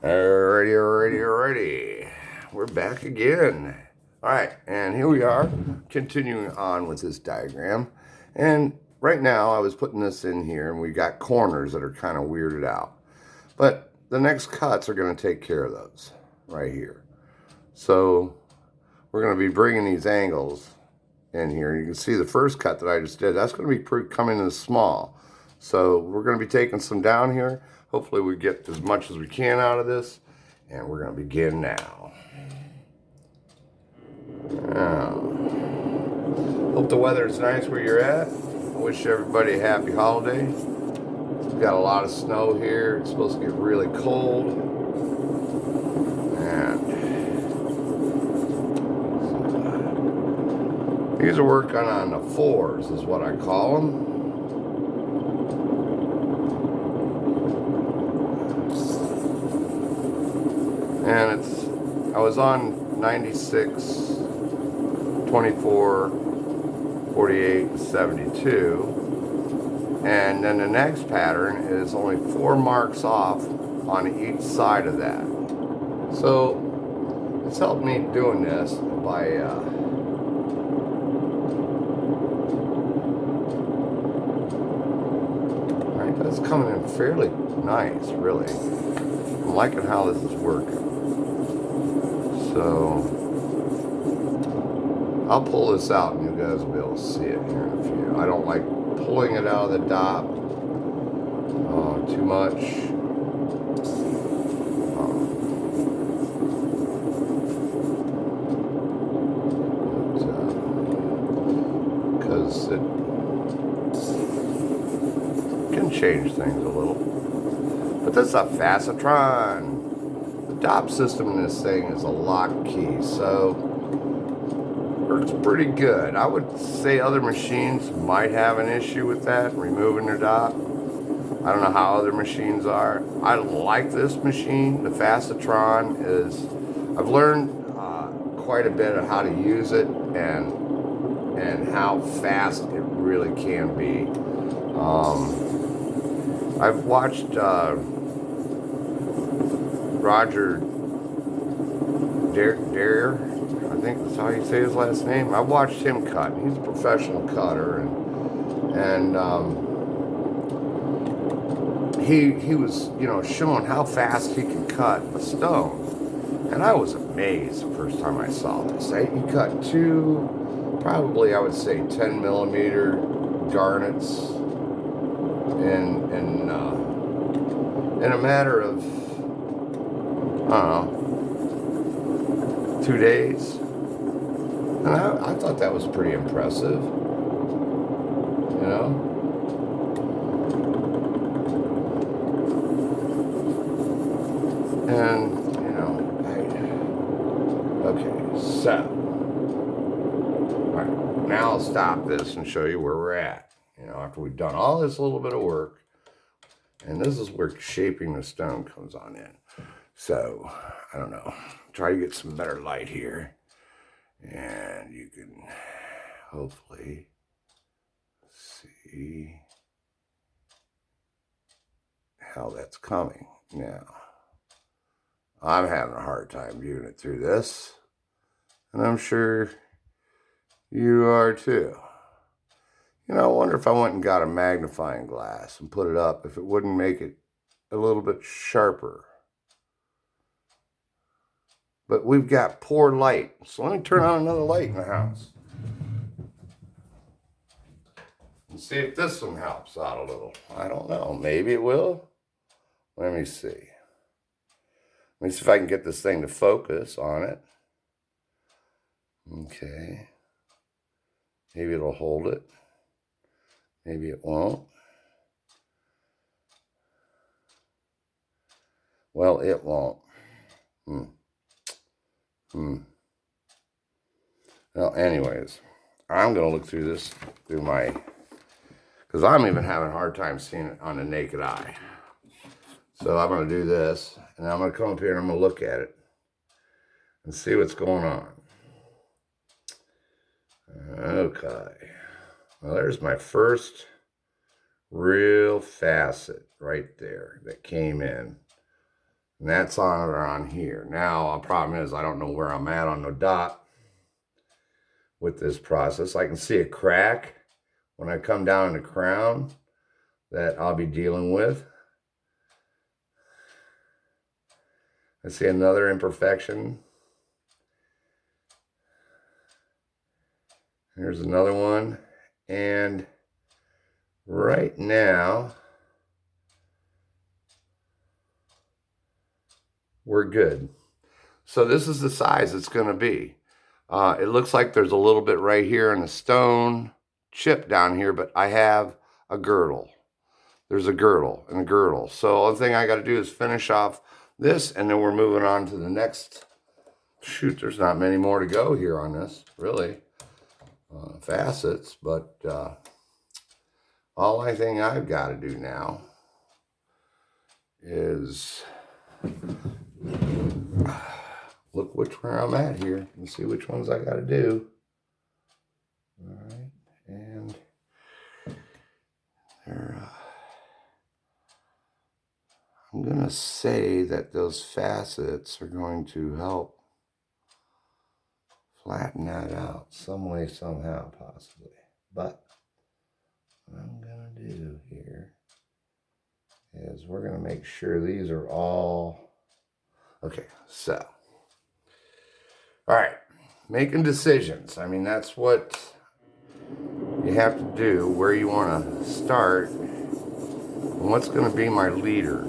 Alrighty. We're back again. Alright, and here we are, continuing on with this diagram. And right now I was putting this in here and we got corners that are kind of weirded out. But the next cuts are going to take care of those right here. So we're going to be bringing these angles in here. You can see the first cut that I just did, that's going to be coming in small. So we're going to be taking some down here. Hopefully we get as much as we can out of this. And we're going to begin now. Hope the weather is nice where you're at. I wish everybody a happy holiday. We've got a lot of snow here. It's supposed to get really cold. And these are working on the fours is what I call them. And I was on 96, 24, 48, 72. And then the next pattern is only 4 marks off on each side of that. So it's helped me doing this by right, that's coming in fairly nice, really. I'm liking how this is working. So I'll pull this out and you guys will be able to see it here in a few. I don't like pulling it out of the dop too much. Because it can change things a little. But this is a Facetron. The dop system in this thing is a lock key, so works pretty good. I would say other machines might have an issue with that, removing their dop. I don't know how other machines are. I like this machine. The Facetron is, I've learned quite a bit of how to use it and how fast it really can be. I've watched Roger Dare, I think that's how you say his last name. I watched him cut. He's a professional cutter, and he was, you know, showing how fast he can cut a stone, and I was amazed the first time I saw this. He cut 2, probably I would say 10mm garnets in a matter of, I don't know, 2 days. And I thought that was pretty impressive, you know. And, you know, okay, so, all right, now I'll stop this and show you where we're at. You know, after we've done all this little bit of work, and this is where shaping the stone comes on in. So, I don't know, try to get some better light here. And you can hopefully see how that's coming. Now, I'm having a hard time viewing it through this, and I'm sure you are too. You know, I wonder if I went and got a magnifying glass and put it up, if it wouldn't make it a little bit sharper. But we've got poor light. So let me turn on another light in the house. And see if this one helps out a little. I don't know. Maybe it will. Let me see. Let me see if I can get this thing to focus on it. Okay. Maybe it'll hold it. Maybe it won't. Well, it won't. Well, anyways, I'm going to look through this, because I'm even having a hard time seeing it on the naked eye. So I'm going to do this, and I'm going to come up here and I'm going to look at it and see what's going on. Okay. Well, there's my first real facet right there that came in. And that's on here. Now, the problem is I don't know where I'm at on the dot with this process. I can see a crack when I come down in the crown that I'll be dealing with. I see another imperfection. Here's another one. And right now, we're good. So this is the size it's going to be. It looks like there's a little bit right here in the stone chip down here, but I have a girdle. There's a girdle and a girdle. So the only thing I got to do is finish off this, and then we're moving on to the next. Shoot, there's not many more to go here on this, really. Facets, but all I think I've got to do now is look where I'm at here and see which ones I got to do. All right, and there. I'm going to say that those facets are going to help flatten that out some way, somehow, possibly. But what I'm going to do here is we're going to make sure these are all... Okay, so. All right, making decisions. I mean, that's what you have to do, where you want to start, and what's going to be my leader.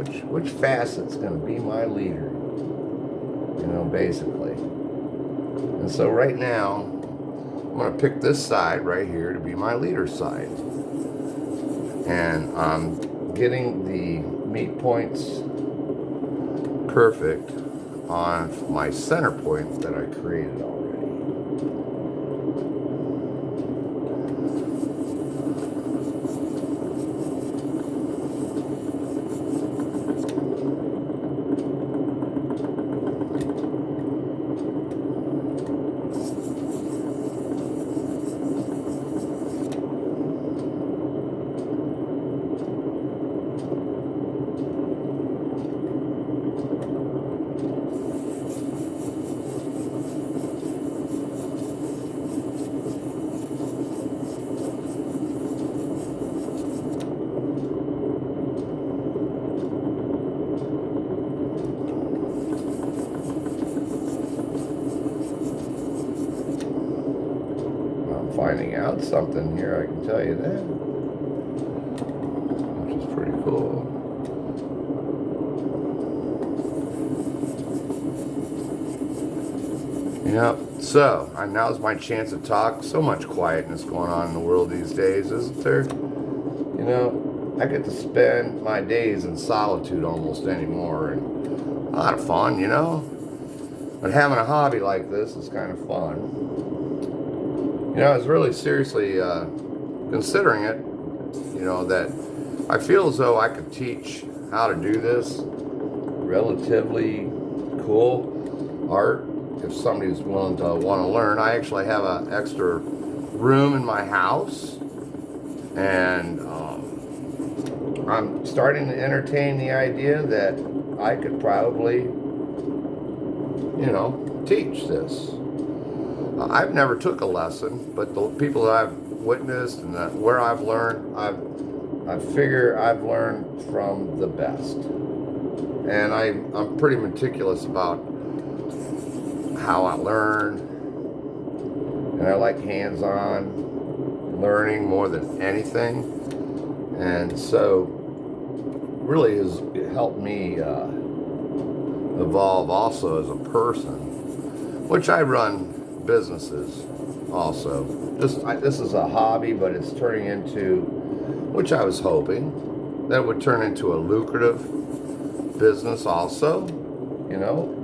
Which facet's going to be my leader, you know, basically. And so right now, I'm going to pick this side right here to be my leader side. And I'm getting the meet points perfect on my center points that I created already. Finding out something here, I can tell you that, which is pretty cool. Yep, so now's my chance to talk. So much quietness going on in the world these days, isn't there? You know, I get to spend my days in solitude almost anymore, and a lot of fun, you know? But having a hobby like this is kind of fun. You know, I was really seriously considering it, you know, that I feel as though I could teach how to do this relatively cool art if somebody's willing to want to learn. I actually have an extra room in my house, and I'm starting to entertain the idea that I could probably, you know, teach this. I've never took a lesson, but the people that I've witnessed and where I've learned, I figure I've learned from the best. And I'm pretty meticulous about how I learn. And I like hands-on learning more than anything. And so really has helped me evolve also as a person, which I run businesses also. This is a hobby, but it's turning into, which I was hoping that would turn into a lucrative business also, you know,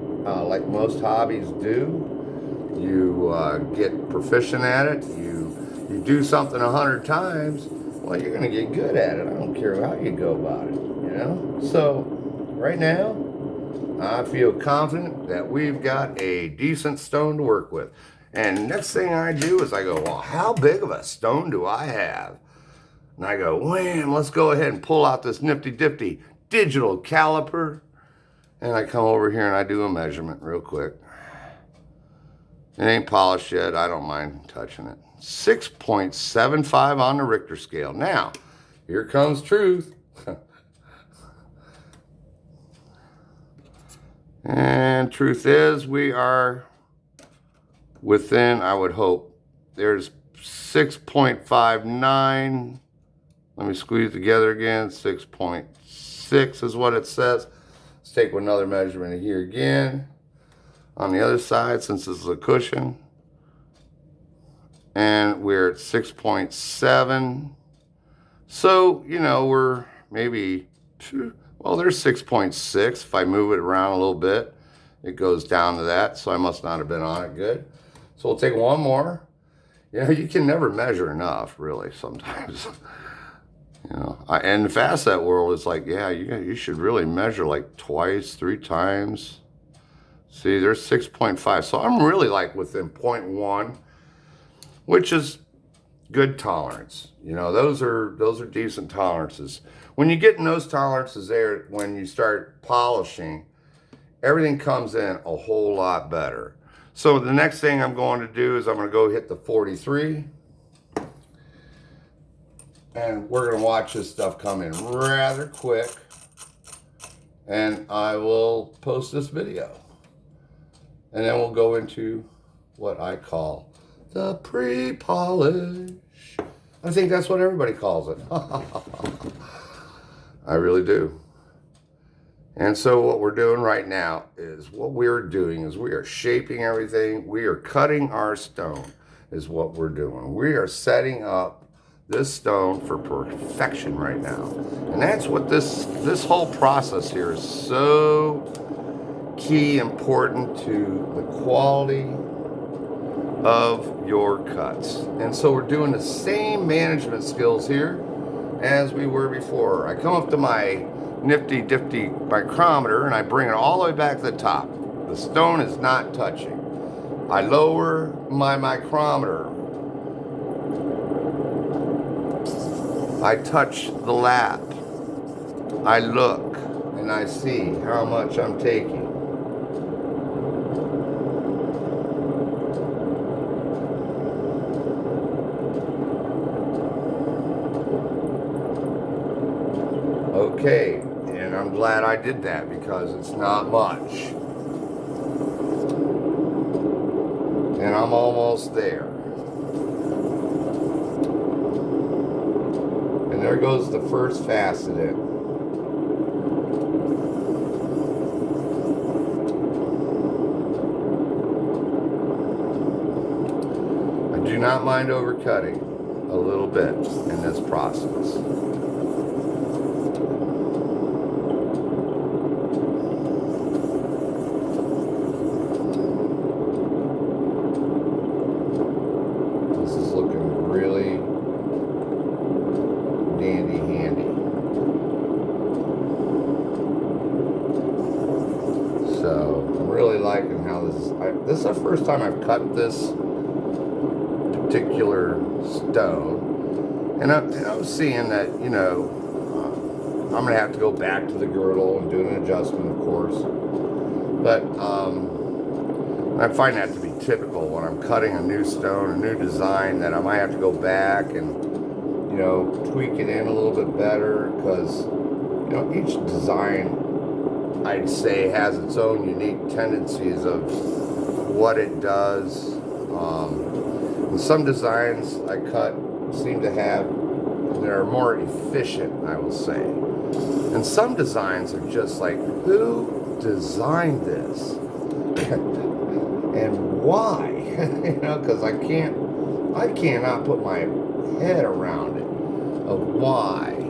like most hobbies do. You get proficient at it, you do something 100 times, well, you're gonna get good at it. I don't care how you go about it, you know. So right now I feel confident that we've got a decent stone to work with. And next thing I do is I go, well, how big of a stone do I have? And I go, wham, let's go ahead and pull out this nifty-difty digital caliper And I come over here and I do a measurement real quick. It ain't polished yet. I don't mind touching it. 6.75 on the Richter scale. Now, here comes truth. And truth is, we are within, I would hope, there's 6.59. Let me squeeze together again. 6.6 is what it says. Let's take another measurement here again. On the other side, since this is a cushion. And we're at 6.7. So, you know, we're maybe, well, there's 6.6. If I move it around a little bit, it goes down to that. So I must not have been on it good. So we'll take one more. You know, you can never measure enough, really, sometimes. You know, and the Facet world is like, yeah, you should really measure like twice, 3 times. See, there's 6.5. So I'm really like within 0.1, which is good tolerance. You know, those are decent tolerances. When you get in those tolerances there, when you start polishing, everything comes in a whole lot better. So the next thing I'm going to do is I'm going to go hit the 43. And we're going to watch this stuff come in rather quick. And I will post this video. And then we'll go into what I call the pre-polish. I think that's what everybody calls it. I really do. And so what we're doing right now is we are shaping everything. We are cutting our stone is what we're doing. We are setting up this stone for perfection right now. And that's what this whole process here is so key important to the quality of your cuts. And so we're doing the same management skills here as we were before. I come up to my nifty difty micrometer and I bring it all the way back to the top. The stone is not touching. I lower my micrometer. I touch the lap. I look and I see how much I'm taking. Okay, and I'm glad I did that because it's not much. And I'm almost there. And there goes the first facet in. I do not mind overcutting a little bit in this process. Liking how this is the first time I've cut this particular stone, and I was seeing that, you know, I'm gonna have to go back to the girdle and do an adjustment, of course, but I find that to be typical when I'm cutting a new stone, a new design, that I might have to go back and, you know, tweak it in a little bit better, because, you know, each design, I'd say, has its own unique tendencies of what it does. And some designs I cut seem to have, they're more efficient, I will say. And some designs are just like, who designed this? And why? You know, because I cannot put my head around it of why.